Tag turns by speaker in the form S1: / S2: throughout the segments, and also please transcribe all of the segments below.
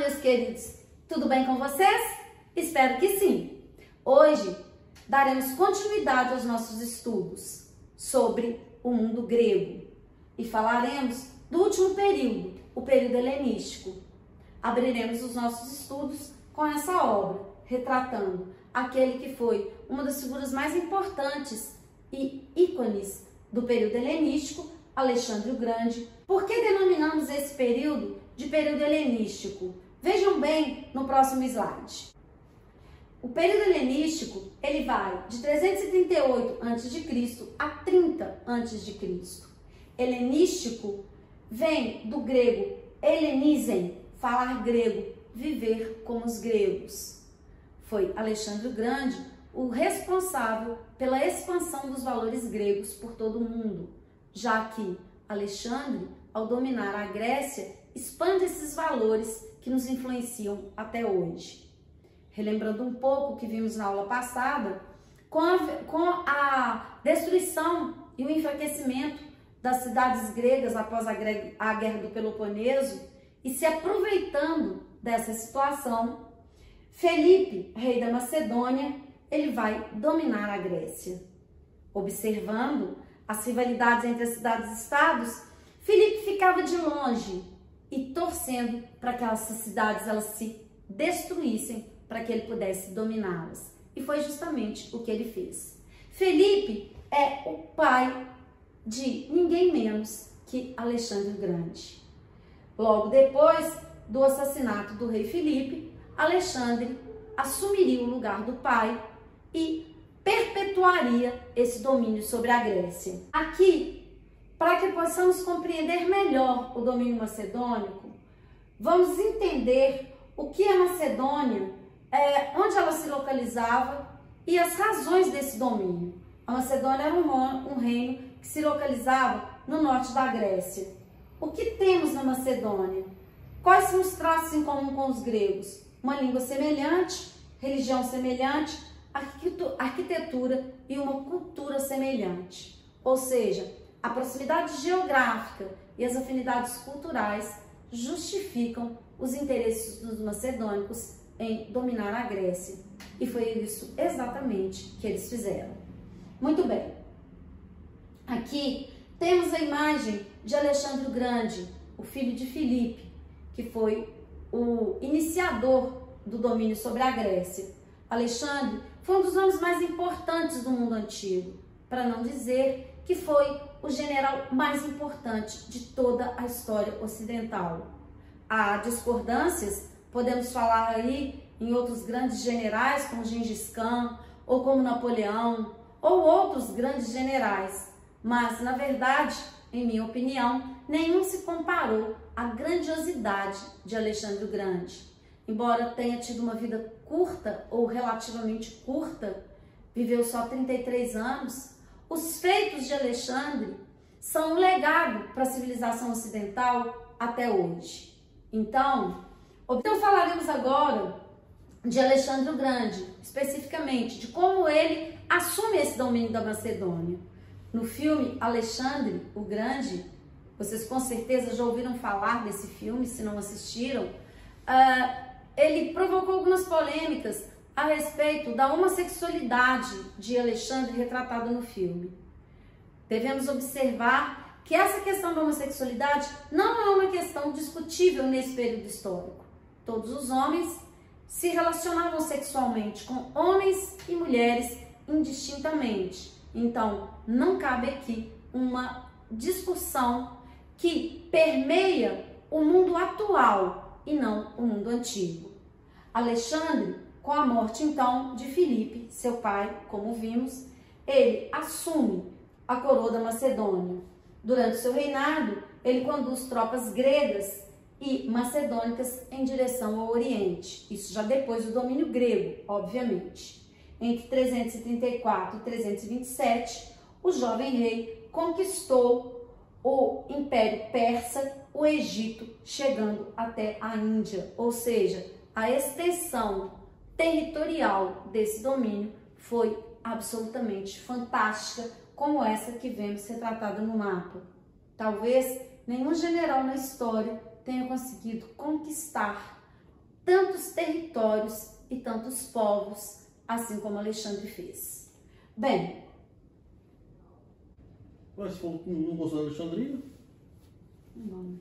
S1: meus queridos, tudo bem com vocês? Espero que sim! Hoje daremos continuidade aos nossos estudos sobre o mundo grego e falaremos do último período, o período helenístico. Abriremos os nossos estudos com essa obra, retratando aquele que foi uma das figuras mais importantes e ícones do período helenístico, Alexandre o Grande. Por que denominamos esse período de período helenístico? Vejam bem no próximo slide. O período helenístico, ele vai de 338 a.C. a 30 a.C. Helenístico vem do grego helenizen, falar grego, viver como os gregos. Foi Alexandre o Grande o responsável pela expansão dos valores gregos por todo o mundo, já que Alexandre, ao dominar a Grécia, expande esses valores que nos influenciam até hoje. Relembrando um pouco o que vimos na aula passada, com a destruição e o enfraquecimento das cidades gregas após a Guerra do Peloponeso, e se aproveitando dessa situação, Felipe, rei da Macedônia, ele vai dominar a Grécia. Observando as rivalidades entre as cidades-estados, Felipe ficava de longe e torcendo para que essas cidades elas se destruíssem para que ele pudesse dominá-las. E foi justamente o que ele fez. Felipe é o pai de ninguém menos que Alexandre o Grande. Logo depois do assassinato do rei Felipe, Alexandre assumiria o lugar do pai e perpetuaria esse domínio sobre a Grécia. Aqui, para que possamos compreender melhor o domínio macedônico, vamos entender o que é Macedônia, onde ela se localizava e as razões desse domínio. A Macedônia era um reino que se localizava no norte da Grécia. O que temos na Macedônia? Quais são os traços em comum com os gregos? Uma língua semelhante, religião semelhante, arquitetura e uma cultura semelhante. Ou seja, a proximidade geográfica e as afinidades culturais justificam os interesses dos macedônicos em dominar a Grécia. E foi isso exatamente que eles fizeram. Muito bem. Aqui temos a imagem de Alexandre o Grande, o filho de Filipe, que foi o iniciador do domínio sobre a Grécia. Alexandre foi um dos nomes mais importantes do mundo antigo, para não dizer que foi o general mais importante de toda a história ocidental. Há discordâncias, podemos falar aí em outros grandes generais, como Gengis Khan, ou como Napoleão, ou outros grandes generais, mas, na verdade, em minha opinião, nenhum se comparou à grandiosidade de Alexandre o Grande. Embora tenha tido uma vida curta ou relativamente curta, viveu só 33 anos, os feitos de Alexandre são um legado para a civilização ocidental até hoje. Então falaremos agora de Alexandre o Grande, especificamente de como ele assume esse domínio da Macedônia. No filme Alexandre o Grande, vocês com certeza já ouviram falar desse filme, se não assistiram, ele provocou algumas polêmicas a respeito da homossexualidade de Alexandre retratada no filme. Devemos observar que essa questão da homossexualidade não é uma questão discutível nesse período histórico. Todos os homens se relacionavam sexualmente com homens e mulheres indistintamente. Então, não cabe aqui uma discussão que permeia o mundo atual e não o mundo antigo. Alexandre, com a morte então de Filipe, seu pai, como vimos, ele assume a coroa da Macedônia. Durante seu reinado, ele conduz tropas gregas e macedônicas em direção ao Oriente. Isso já depois do domínio grego, obviamente. Entre 334 e 327, o jovem rei conquistou o Império Persa, o Egito, chegando até a Índia. Ou seja, a extensão territorial desse domínio foi absolutamente fantástica, como essa que vemos retratada no mapa. Talvez nenhum general na história tenha conseguido conquistar tantos territórios e tantos povos, assim como Alexandre fez. Bem,
S2: mas não gostou da Alexandrina?
S1: não.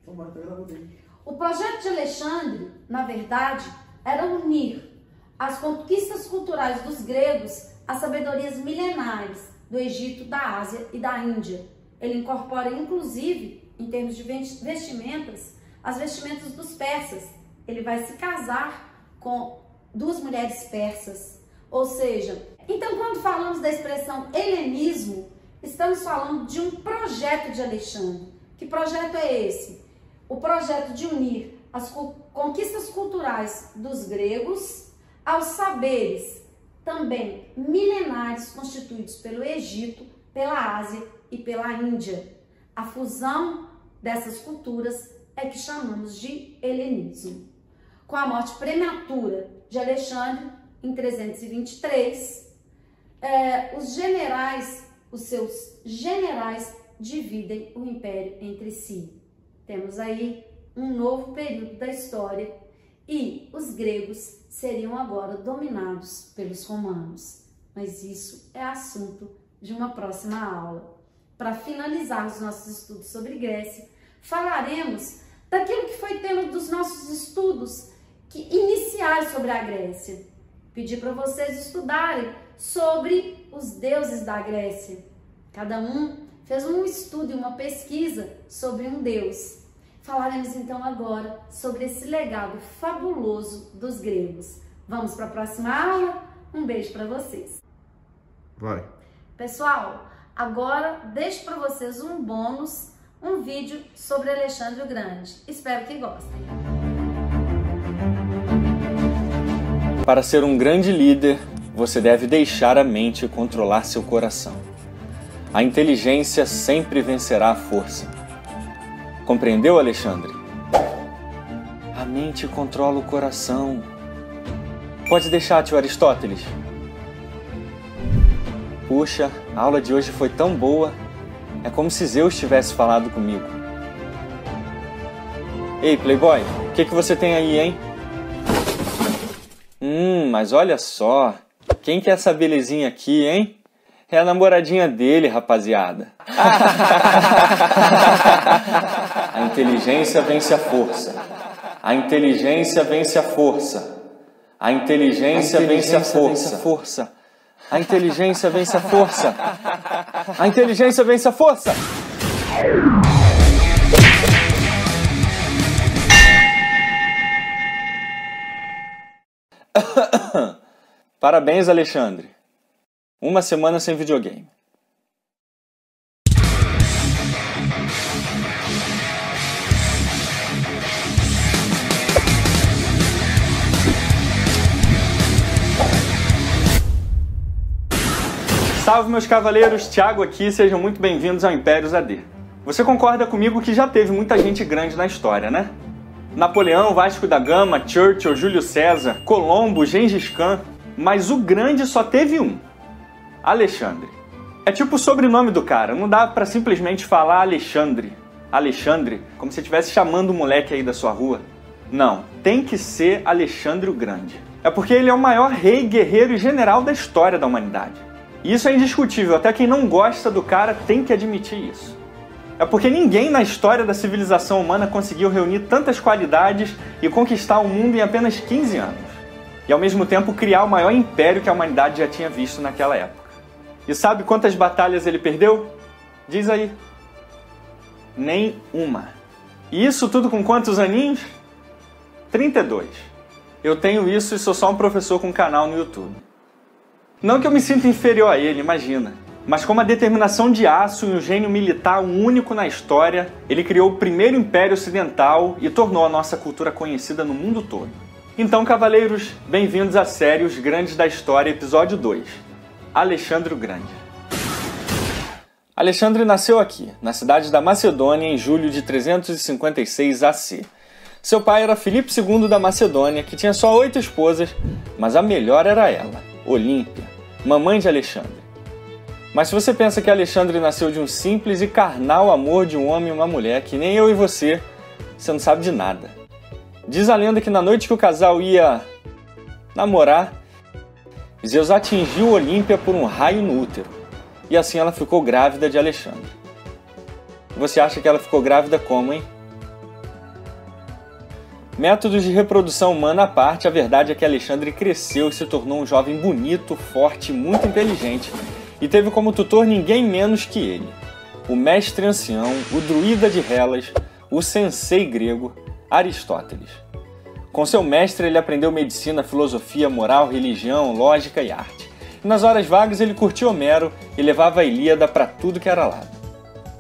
S2: Então vai, tá gravando aí.
S1: O projeto de Alexandre, na verdade, era unir as conquistas culturais dos gregos às sabedorias milenares do Egito, da Ásia e da Índia. Ele incorpora, inclusive, em termos de vestimentas, as vestimentas dos persas. Ele vai se casar com duas mulheres persas. Ou seja, então quando falamos da expressão helenismo, estamos falando de um projeto de Alexandre. Que projeto é esse? O projeto de unir as conquistas culturais dos gregos aos saberes também milenares constituídos pelo Egito, pela Ásia e pela Índia. A fusão dessas culturas é que chamamos de helenismo. Com a morte prematura de Alexandre, em 323, os seus generais dividem o império entre si. Temos aí um novo período da história e os gregos seriam agora dominados pelos romanos. Mas isso é assunto de uma próxima aula. Para finalizar os nossos estudos sobre Grécia, falaremos daquilo que foi tema dos nossos estudos iniciais sobre a Grécia. Pedi para vocês estudarem sobre os deuses da Grécia. Cada um fez um estudo e uma pesquisa sobre um deus. Falaremos então agora sobre esse legado fabuloso dos gregos. Vamos para a próxima aula? Um beijo para vocês.
S2: Vai.
S1: Pessoal, agora deixo para vocês um bônus, um vídeo sobre Alexandre o Grande. Espero que gostem.
S3: Para ser um grande líder, você deve deixar a mente controlar seu coração. A inteligência sempre vencerá a força. Compreendeu, Alexandre? A mente controla o coração. Pode deixar, tio Aristóteles. Puxa, a aula de hoje foi tão boa. É como se Zeus tivesse falado comigo. Ei, Playboy, o que você tem aí, hein? Mas olha só. Quem que é essa belezinha aqui, hein? É a namoradinha dele, rapaziada. A inteligência vence a força. A inteligência vence a força. A inteligência vence a força. A inteligência vence a força. A inteligência vence a força. Parabéns, Alexandre. Uma semana sem videogame. Salve, meus cavaleiros, Thiago aqui, sejam muito bem-vindos ao Impérios AD. Você concorda comigo que já teve muita gente grande na história, né? Napoleão, Vasco da Gama, Churchill, Júlio César, Colombo, Gengis Khan, mas o grande só teve um. Alexandre. É tipo o sobrenome do cara, não dá pra simplesmente falar Alexandre. Alexandre, como se estivesse chamando o moleque aí da sua rua. Não, tem que ser Alexandre o Grande. É porque ele é o maior rei, guerreiro e general da história da humanidade. E isso é indiscutível, até quem não gosta do cara tem que admitir isso. É porque ninguém na história da civilização humana conseguiu reunir tantas qualidades e conquistar o mundo em apenas 15 anos. E ao mesmo tempo criar o maior império que a humanidade já tinha visto naquela época. E sabe quantas batalhas ele perdeu? Diz aí. Nenhuma. E isso tudo com quantos aninhos? 32. Eu tenho isso e sou só um professor com um canal no YouTube. Não que eu me sinta inferior a ele, imagina. Mas com uma determinação de aço e um gênio militar único na história, ele criou o primeiro império ocidental e tornou a nossa cultura conhecida no mundo todo. Então, cavaleiros, bem-vindos à série Os Grandes da História, episódio 2. Alexandre o Grande. Alexandre nasceu aqui, na cidade da Macedônia, em julho de 356 AC. Seu pai era Filipe II da Macedônia, que tinha só 8 esposas, mas a melhor era ela, Olímpia, mamãe de Alexandre. Mas se você pensa que Alexandre nasceu de um simples e carnal amor de um homem e uma mulher, que nem eu e você não sabe de nada. Diz a lenda que na noite que o casal ia namorar, Zeus atingiu Olímpia por um raio no útero, e assim ela ficou grávida de Alexandre. Você acha que ela ficou grávida como, hein? Métodos de reprodução humana à parte, a verdade é que Alexandre cresceu e se tornou um jovem bonito, forte e muito inteligente, e teve como tutor ninguém menos que ele, o mestre ancião, o druida de Hellas, o sensei grego, Aristóteles. Com seu mestre ele aprendeu medicina, filosofia, moral, religião, lógica e arte. E nas horas vagas ele curtia Homero e levava a Ilíada para tudo que era lado.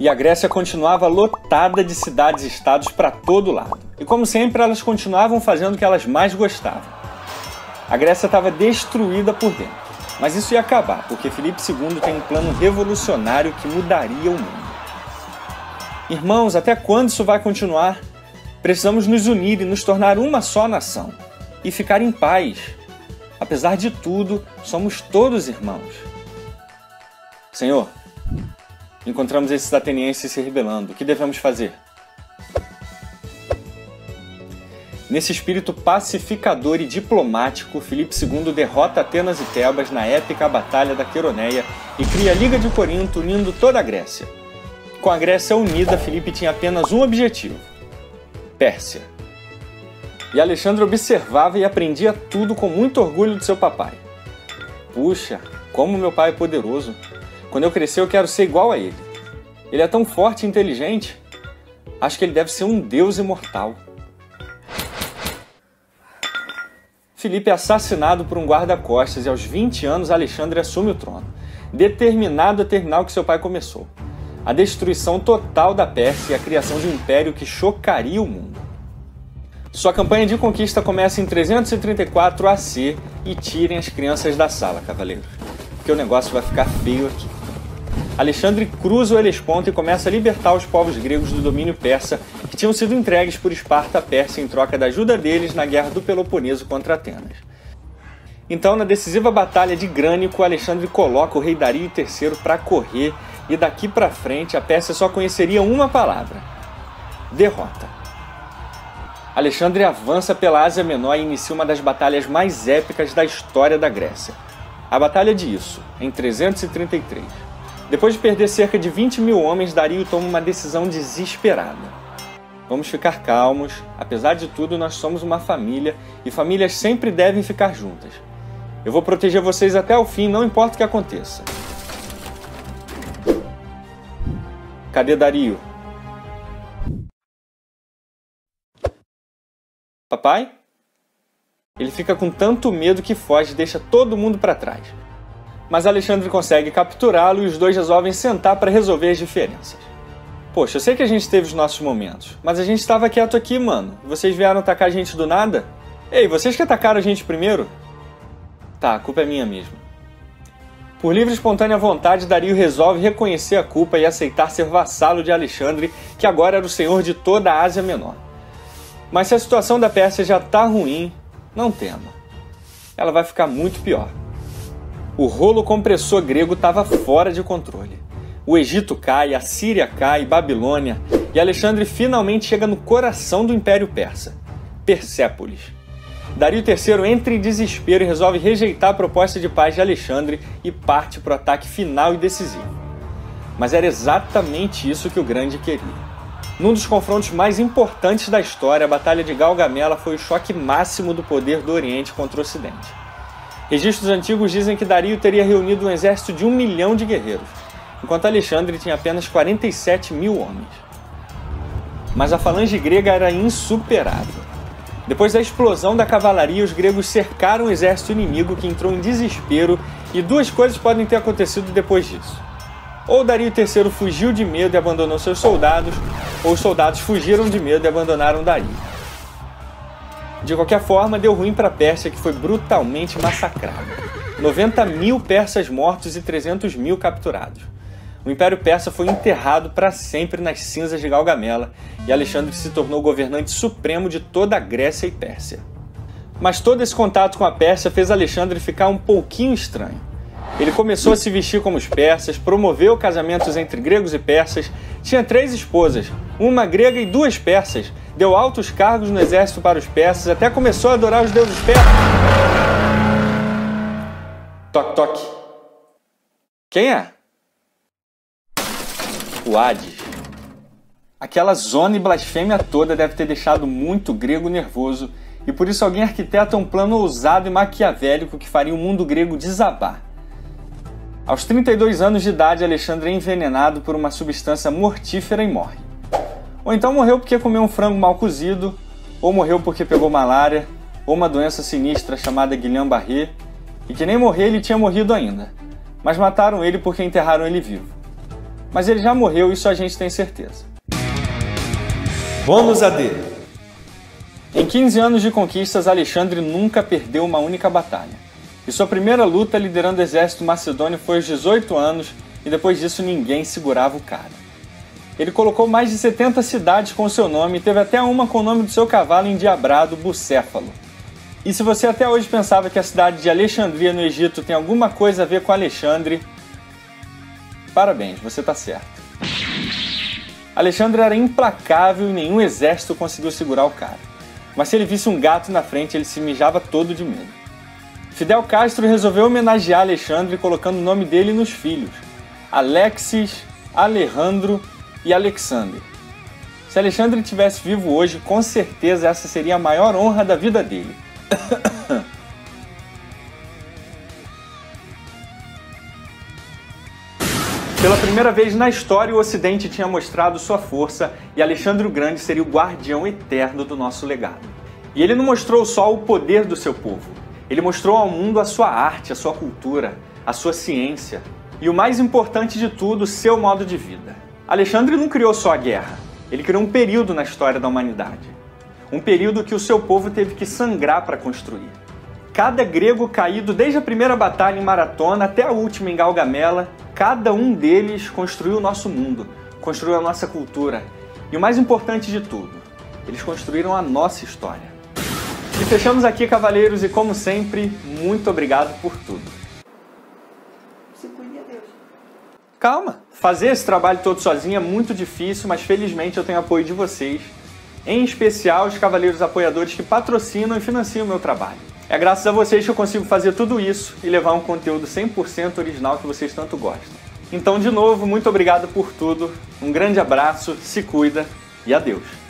S3: E a Grécia continuava lotada de cidades e estados para todo lado. E como sempre, elas continuavam fazendo o que elas mais gostavam. A Grécia estava destruída por dentro. Mas isso ia acabar, porque Filipe II tem um plano revolucionário que mudaria o mundo. Irmãos, até quando isso vai continuar? Precisamos nos unir e nos tornar uma só nação. E ficar em paz. Apesar de tudo, somos todos irmãos. Senhor, encontramos esses atenienses se rebelando. O que devemos fazer? Nesse espírito pacificador e diplomático, Filipe II derrota Atenas e Tebas na épica Batalha da Queroneia e cria a Liga de Corinto, unindo toda a Grécia. Com a Grécia unida, Filipe tinha apenas um objetivo: Pérsia. E Alexandre observava e aprendia tudo com muito orgulho de seu papai. Puxa, como meu pai é poderoso! Quando eu crescer eu quero ser igual a ele. Ele é tão forte e inteligente. Acho que ele deve ser um deus imortal. Filipe é assassinado por um guarda-costas e aos 20 anos Alexandre assume o trono, determinado a terminar o que seu pai começou: a destruição total da Pérsia e a criação de um império que chocaria o mundo. Sua campanha de conquista começa em 334 AC e tirem as crianças da sala, cavaleiros, porque o negócio vai ficar feio aqui. Alexandre cruza o Helesponto e começa a libertar os povos gregos do domínio persa que tinham sido entregues por Esparta à Pérsia em troca da ajuda deles na Guerra do Peloponeso contra Atenas. Então, na decisiva batalha de Grânico, Alexandre coloca o rei Dario III para correr e daqui para frente a Pérsia só conheceria uma palavra: derrota. Alexandre avança pela Ásia Menor e inicia uma das batalhas mais épicas da história da Grécia, a Batalha de Isso, em 333. Depois de perder cerca de 20 mil homens, Dario toma uma decisão desesperada. Vamos ficar calmos, apesar de tudo nós somos uma família e famílias sempre devem ficar juntas. Eu vou proteger vocês até o fim, não importa o que aconteça. Cadê Dario? Papai? Ele fica com tanto medo que foge e deixa todo mundo para trás. Mas Alexandre consegue capturá-lo e os dois resolvem sentar para resolver as diferenças. Poxa, eu sei que a gente teve os nossos momentos, mas a gente estava quieto aqui, mano. Vocês vieram atacar a gente do nada? Ei, vocês que atacaram a gente primeiro? Tá, a culpa é minha mesmo. Por livre e espontânea vontade, Dario resolve reconhecer a culpa e aceitar ser vassalo de Alexandre, que agora era o senhor de toda a Ásia Menor. Mas se a situação da Pérsia já tá ruim, não tema. Ela vai ficar muito pior. O rolo compressor grego estava fora de controle. O Egito cai, a Síria cai, Babilônia, e Alexandre finalmente chega no coração do Império Persa, Persépolis. Dario III entra em desespero e resolve rejeitar a proposta de paz de Alexandre e parte para o ataque final e decisivo. Mas era exatamente isso que o Grande queria. Num dos confrontos mais importantes da história, a Batalha de Gaugamela foi o choque máximo do poder do Oriente contra o Ocidente. Registros antigos dizem que Dario teria reunido um exército de 1 milhão de guerreiros, enquanto Alexandre tinha apenas 47 mil homens. Mas a falange grega era insuperável. Depois da explosão da cavalaria, os gregos cercaram o exército inimigo, que entrou em desespero, e duas coisas podem ter acontecido depois disso. Ou Dario III fugiu de medo e abandonou seus soldados, ou os soldados fugiram de medo e abandonaram Dario. De qualquer forma, deu ruim para a Pérsia, que foi brutalmente massacrada. 90 mil persas mortos e 300 mil capturados. O Império Persa foi enterrado para sempre nas cinzas de Gaugamela e Alexandre se tornou o governante supremo de toda a Grécia e Pérsia. Mas todo esse contato com a Pérsia fez Alexandre ficar um pouquinho estranho. Ele começou a se vestir como os persas, promoveu casamentos entre gregos e persas, Tinha 3 esposas, uma grega e 2 persas. Deu altos cargos no exército para os persas, até começou a adorar os deuses persas. Toque, toque. Quem é? O Hades. Aquela zona e blasfêmia toda deve ter deixado muito grego nervoso, e por isso alguém arquiteta um plano ousado e maquiavélico que faria o mundo grego desabar. Aos 32 anos de idade, Alexandre é envenenado por uma substância mortífera e morre. Ou então morreu porque comeu um frango mal cozido, ou morreu porque pegou malária, ou uma doença sinistra chamada Guillain-Barré, e que nem morrer ele tinha morrido ainda. Mas mataram ele porque enterraram ele vivo. Mas ele já morreu, isso a gente tem certeza. Bônus AD. Em 15 anos de conquistas, Alexandre nunca perdeu uma única batalha. E sua primeira luta liderando o exército macedônio foi aos 18 anos, e depois disso ninguém segurava o cara. Ele colocou mais de 70 cidades com seu nome e teve até uma com o nome do seu cavalo endiabrado, Bucéfalo. E se você até hoje pensava que a cidade de Alexandria no Egito tem alguma coisa a ver com Alexandre, parabéns, você está certo. Alexandre era implacável e nenhum exército conseguiu segurar o cara. Mas se ele visse um gato na frente, ele se mijava todo de medo. Fidel Castro resolveu homenagear Alexandre colocando o nome dele nos filhos: Alexis, Alejandro e Alexander. Se Alexandre estivesse vivo hoje, com certeza essa seria a maior honra da vida dele. Pela primeira vez na história, o Ocidente tinha mostrado sua força e Alexandre o Grande seria o guardião eterno do nosso legado. E ele não mostrou só o poder do seu povo, ele mostrou ao mundo a sua arte, a sua cultura, a sua ciência e, o mais importante de tudo, seu modo de vida. Alexandre não criou só a guerra, ele criou um período na história da humanidade. Um período que o seu povo teve que sangrar para construir. Cada grego caído, desde a primeira batalha em Maratona até a última em Gaugamela, cada um deles construiu o nosso mundo, construiu a nossa cultura. E o mais importante de tudo, eles construíram a nossa história. E fechamos aqui, cavaleiros, e como sempre, muito obrigado por tudo.
S2: Você cuide a Deus.
S3: Calma, fazer esse trabalho todo sozinho é muito difícil, mas felizmente eu tenho apoio de vocês, em especial os cavaleiros apoiadores que patrocinam e financiam o meu trabalho. É graças a vocês que eu consigo fazer tudo isso e levar um conteúdo 100% original que vocês tanto gostam. Então, de novo, muito obrigado por tudo, um grande abraço, se cuida e adeus!